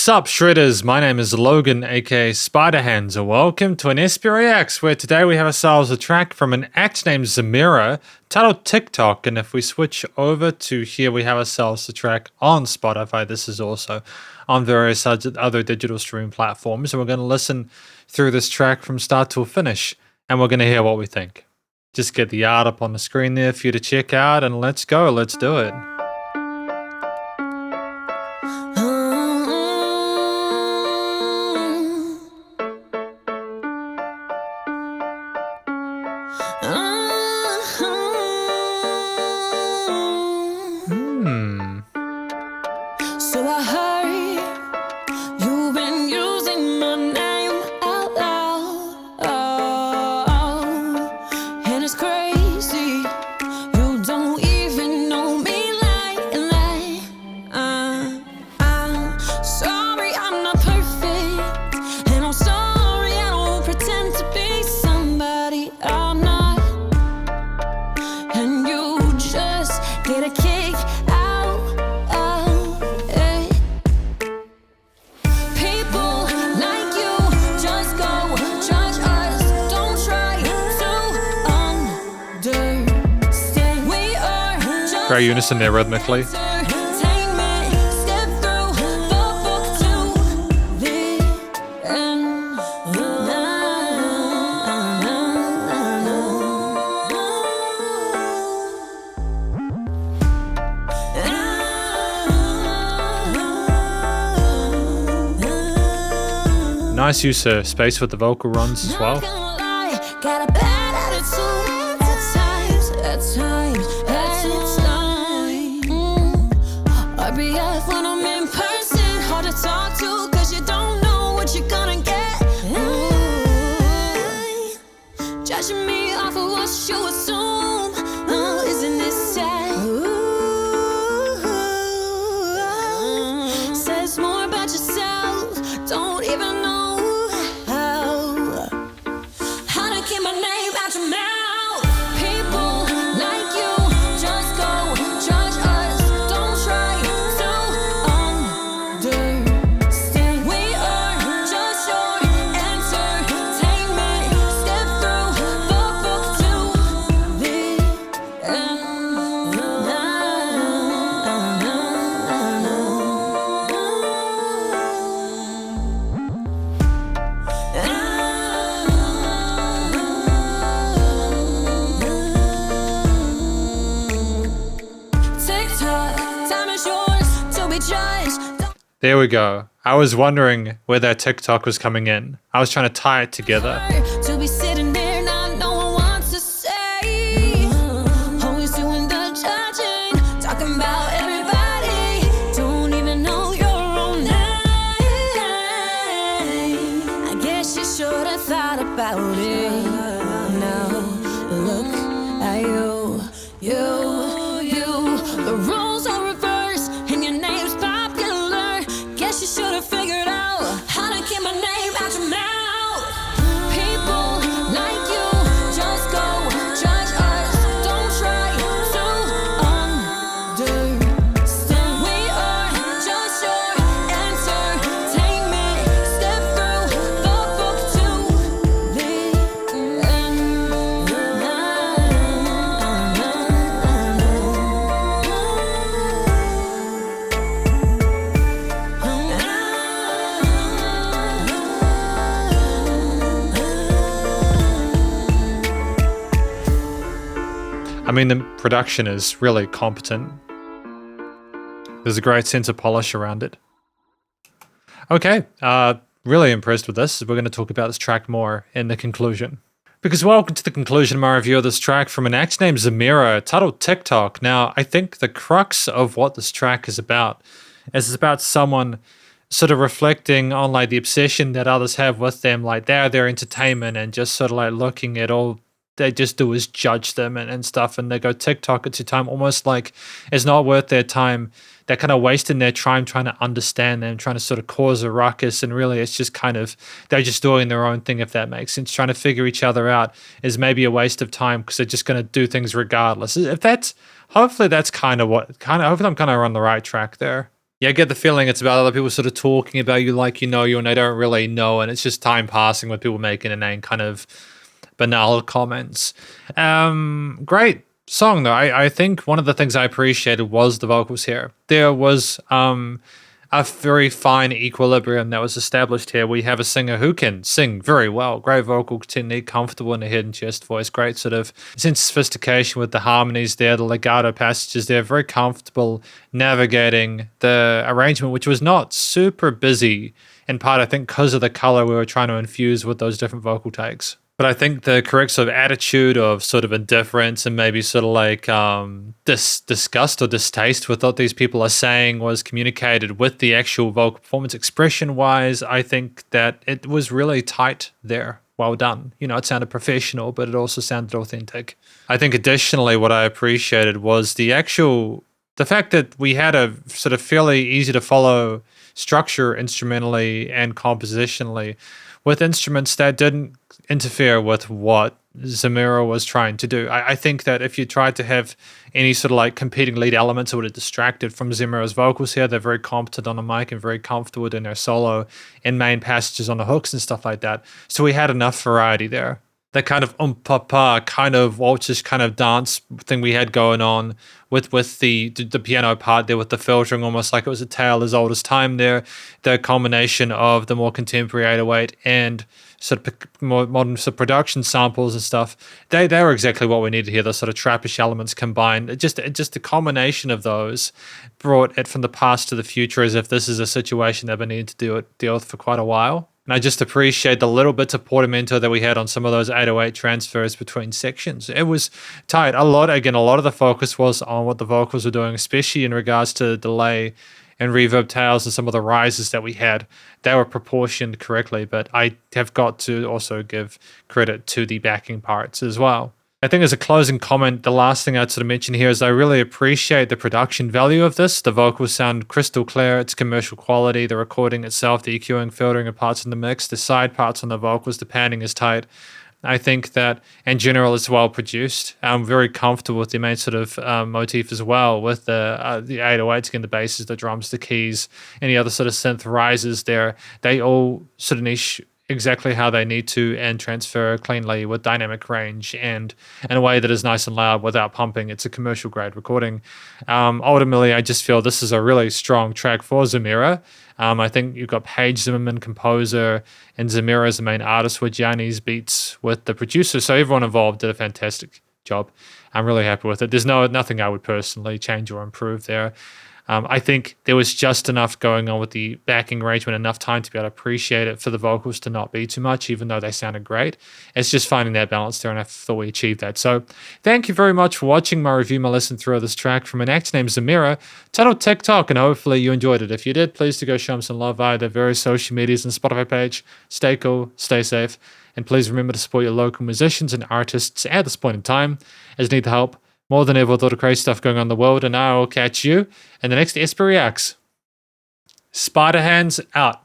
Sup Shredders, my name is Logan aka Spiderhands and welcome to an SP Reacts where today we have ourselves a track from an act named Zimmira titled Tik Tock, and if we switch over to here we have ourselves a track on Spotify. This is also on various other digital streaming platforms, and we're going to listen through this track from start to finish and we're going to hear what we think. Just get the art up on the screen there for you to check out and let's go, let's do it. So I heard you've been using my name out loud, and it's crazy. You don't even know me like that. I'm sorry I'm not perfect, and I'm sorry I don't pretend to be somebody I'm not, and you just get a kick out of it. People like you just go judge us, don't try to understand. We are just Great unison there rhythmically. entertainment. Step through the book to the end. Nice use of space with the vocal runs as well. Not gonna lie, got a bad attitude at times. RBF when I'm in person, hard to talk to, cause you don't know what you're gonna get. Judging me off of what you assume, isn't this sad? Says more about yourself, don't even know how to keep my name out your mouth. People like you just go judge us, don't try to understand. We are just your entertainment. Step through the book to the end. Tik Tock, time is yours to be judged. There we go. I was wondering where that TikTok was coming in. I was trying to tie it together. To be sitting there, not knowing what to say. Always doing the judging, talking about everybody. Don't even know your own name. I guess you should have thought about it. Now look at you. The rules are reversed and your name's popular. Guess you should have figured out how to keep my name out your mouth. People like you just go judge us, don't try to understand. We are just your entertainment. Step through the book to the end. I mean, the production is really competent. There's a great sense of polish around it. Okay, really impressed with this. We're going to talk about this track more in the conclusion. Because welcome to the conclusion of my review of this track from an act named Zimmira titled Tik Tock. Now, I think the crux of what this track is about someone sort of reflecting on like the obsession that others have with them, like their entertainment, and just sort of like looking at all they just do is judge them and stuff, and they go TikTok at your time, almost like it's not worth their time. They're kind of wasting their time trying to understand them, trying to sort of cause a ruckus, and really it's just kind of, they're just doing their own thing, if that makes sense. Trying to figure each other out is maybe a waste of time because they're just going to do things regardless. If that's, hopefully that's kind of what, hopefully I'm kind of on the right track there. Yeah, I get the feeling it's about other people sort of talking about you like you know you, and they don't really know, and it's just time passing with people making inane kind of banal comments. Great song though. I think one of the things I appreciated was the vocals here. There was a very fine equilibrium that was established here. We have a singer who can sing very well, great vocal technique, comfortable in the head and chest voice, great sort of sense of sophistication with the harmonies there, the legato passages there, very comfortable navigating the arrangement, which was not super busy, in part, I think, because of the color we were trying to infuse with those different vocal takes. But I think the correct sort of attitude of sort of indifference and maybe sort of like disgust or distaste with what these people are saying was communicated with the actual vocal performance expression wise. I think that it was really tight there. Well done. You know, it sounded professional, but it also sounded authentic. I think additionally, what I appreciated was the fact that we had a sort of fairly easy to follow structure instrumentally and compositionally with instruments that didn't interfere with what Zimmira was trying to do. I think that if you tried to have any sort of like competing lead elements, it would have distracted from Zimmira's vocals here. They're very competent on the mic and very comfortable in their solo and main passages on the hooks and stuff like that. So we had enough variety there. That kind of papa kind of waltzish kind of dance thing we had going on with the piano part there with the filtering, almost like it was a tale as old as time there. The combination of the more contemporary 808 and sort of more modern sort of production samples and stuff, they were exactly what we needed here. Those sort of trappish elements combined. Just the combination of those brought it from the past to the future, as if this is a situation that we needed to deal with for quite a while. And I just appreciate the little bits of portamento that we had on some of those 808 transfers between sections. It was tight. A lot of the focus was on what the vocals were doing, especially in regards to delay and reverb tails and some of the rises that we had. They were proportioned correctly, but I have got to also give credit to the backing parts as well. I think as a closing comment, the last thing I'd sort of mention here is I really appreciate the production value of this. The vocals sound crystal clear, it's commercial quality, the recording itself, the EQing, filtering of parts in the mix, the side parts on the vocals, the panning is tight. I think that in general it's well produced. I'm very comfortable with the main sort of motif as well, with the 808s, again, the basses, the drums, the keys, any other sort of synth rises there. They all sort of niche exactly how they need to and transfer cleanly with dynamic range and in a way that is nice and loud without pumping. It's a commercial grade recording. Ultimately, I just feel this is a really strong track for Zimmira. I think you've got Paige Zimmerman, composer, and Zimmira as the main artist with Gianni's beats with the producer. So everyone involved did a fantastic job. I'm really happy with it. There's nothing I would personally change or improve there. I think there was just enough going on with the backing arrangement, enough time to be able to appreciate it for the vocals to not be too much, even though they sounded great. It's just finding that balance there, and I thought we achieved that. So thank you very much for watching my review, my listen through of this track from an act named Zimmira, titled Tik Tock, and hopefully you enjoyed it. If you did, please do go show them some love via their various social medias and Spotify page. Stay cool, stay safe, and please remember to support your local musicians and artists at this point in time, as they need the help more than ever with all the crazy stuff going on in the world. And I will catch you in the next Esper Reacts. Spiderhands out.